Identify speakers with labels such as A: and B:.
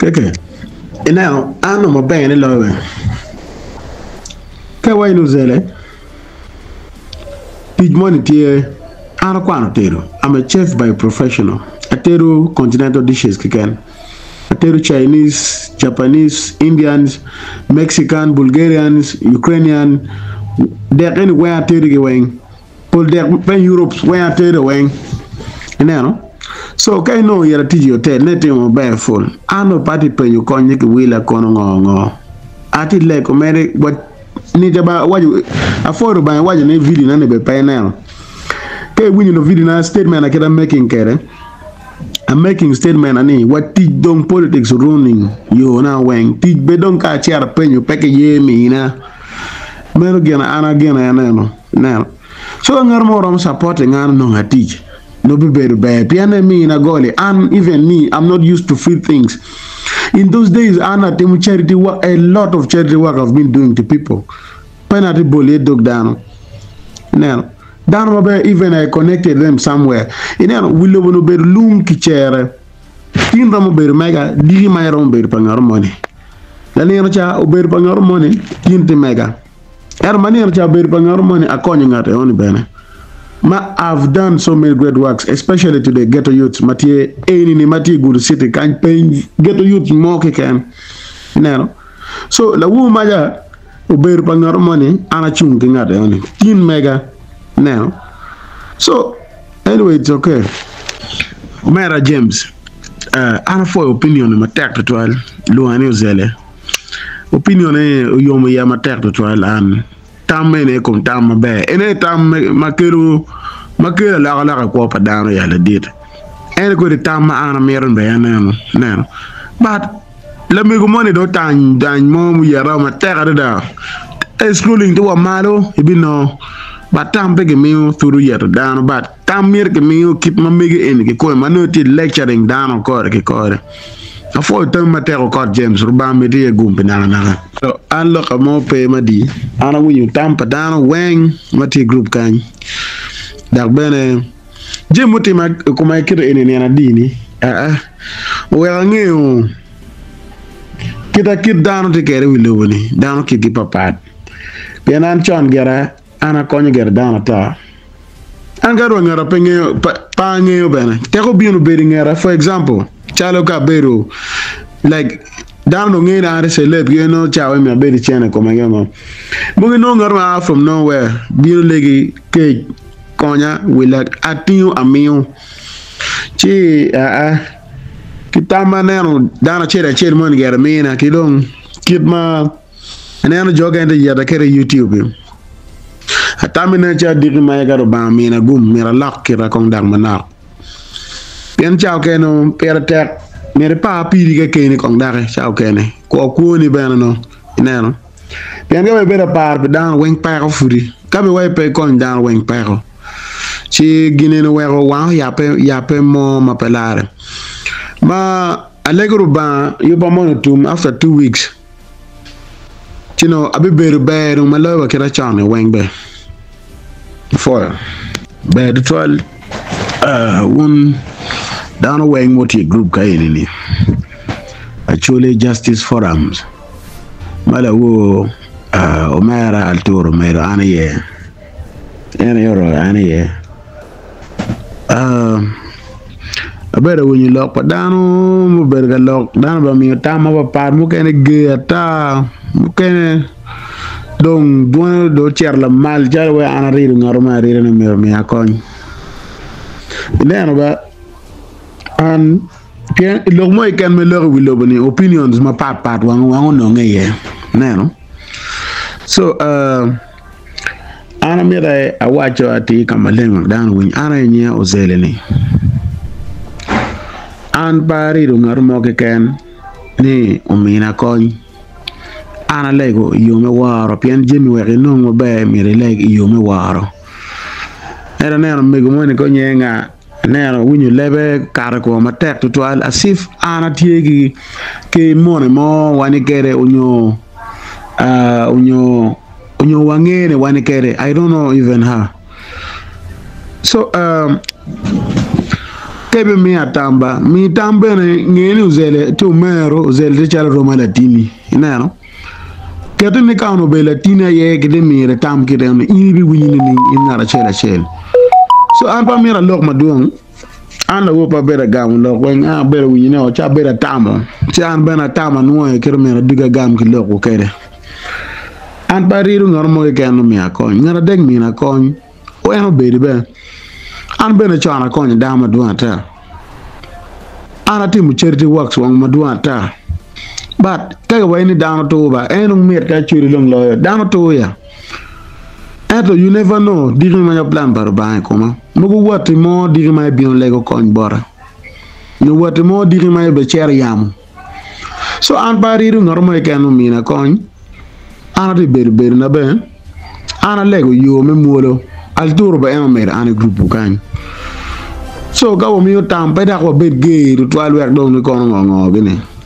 A: Okay. And now I know my band in love. Kawai no Ozelle. Big money tier. I don't want to. I'm a chef by professional. I tell continental dishes kikan. I tell Chinese, Japanese, Indians, Mexican, Bulgarians, Ukrainian. They're anywhere I tell you going. But they're Europe where I tell you going. You know. So okay no you're teach your tell nothing more bad full. I know party pen you can't make a wheel a corner ngo. I did like America but need about what you afford by what you need video and be pay now. Okay when you know video now statement I can making care. I'm making statement ani what teach don't politics running you now when teach be don't catch your pen you pack a year me na. Man again and now. So I'm more supporting I know teach. No be very bad. Piano me in Acoli, and even me, I'm not used to free things. In those days, Anna team charity work, a lot of charity work I've been doing to people. Penalty bullet dog down. Now, down even I connected them somewhere. You know, we live on a bed loom kitchen. Tin ramo ber mega, digi my rom ber pangar money. La lena cha ber pangar money, tin te mega. Mani cha ber pangar money, a coning at only bene. I've done so many great works, especially to the ghetto youths. Matye, Matye Gulu City, can't pay ghetto youths more can. So the woman obey pangar money, ana chunking at only 10 mega now. So anyway, it's okay. Mera James, ana for opinion Matek to 12, Luani Ozelle. Opinion yomo ya Matek to 12 and tam mene kom tam mabe ene tam makero la ko pa dano ya la dit ene ko de tam ma ana meron be na but la me go money do tan dan mo mu yara ma tera da schooling to malo ibino but tam be me through yet down but tam mer ke me keep ma mege en ke ko ma no ti lecturing down ko ke ko a fo tam matero ko James ruba me di gumpi na so an lo mo pe ma di ana wu tam pa dan weng mati group kan dak bene jemuti ma ko ma kire ene na dini we ngeu kita kid dan te kere wi lo ni dan ki di papat penan chon gera ana konyo gera dan ta an garo ngara penge pa ngeu bene te ko bienu be ngara for example Chalo Cabero, like down on any other celeb, you know, chow me a baby channel come again. But we know from nowhere, being leggy cake, conya, we like at you a meal. Che, Kitama now, down a chair money get a man, I kidon, kid ma, and then a jog and the yada carry YouTube. A time in a chat did my got about me in a boom, me a lock, kira kong down mana. Pian chao keno per tek mere pa piri ke kene kong dare chao kene ko ko ni bana no ineno pian ga be par down wing pa furi ka be way pe kong down wing pa chi gine no wero wa ya pe mo ma pelare ma allegro ba yo ba monotum after 2 weeks you know abi be no malawa kira chane wing be for be the 12 one down away Matye group kaini actually justice forums mala wo omera altoro mero anaye ene yoro anaye abera woni lok pa dano mo berga lok dano ba mi tama ba par mo kene geata mo kene donc bon do la mal jar we ana riru ngaro ma riru na mero mi akon ileno ba and look more can me look with love opinions my part one no yeah no so ana mira I watch ati kama lengo down win ana nye Ozelle ni an bari do ngar mo ke ken ni umina koy ana lego yume waro pian jemi we no mo be mi lego yume waro era neno me go mo ni ko nyenga nero winyu lebe kar ko Matek to 12 asif ana tiegi ke mone mo wani kere unyo wangere wani kere I don't know even how so kebe mi atamba mi tambe ne ngeni Ozelle to mero Ozelle te chala Roma latini inano keto ne kano be latina ye kede mi re tam kede ne iri wini ni inara chela chel so an pa mira lok maduong an la wo pa bera gam lok wen a bera wini ne o cha bera tamo ti an bena tama no e kero mera diga gam ki lok ko kede an pa riru ngormo ke kanu mi akon ngara deg mi na kon o eno be be an bena chana kon dama duata ana timu charity works wang maduata but kaga wayni down to ba enung miet ka churi long lawyer down to ya eto you never know digi ma plan bar ba ko ma mugo wati mo digi ma bion lego kon bora no wati mo digi ma be cher yam so an bariru normal kanu mina kon ana de ber na be ana lego yo me molo al tour ba en mer ana groupe kan so gawo mi tam pe da ko bet ge to al wer do ni kono ngo gene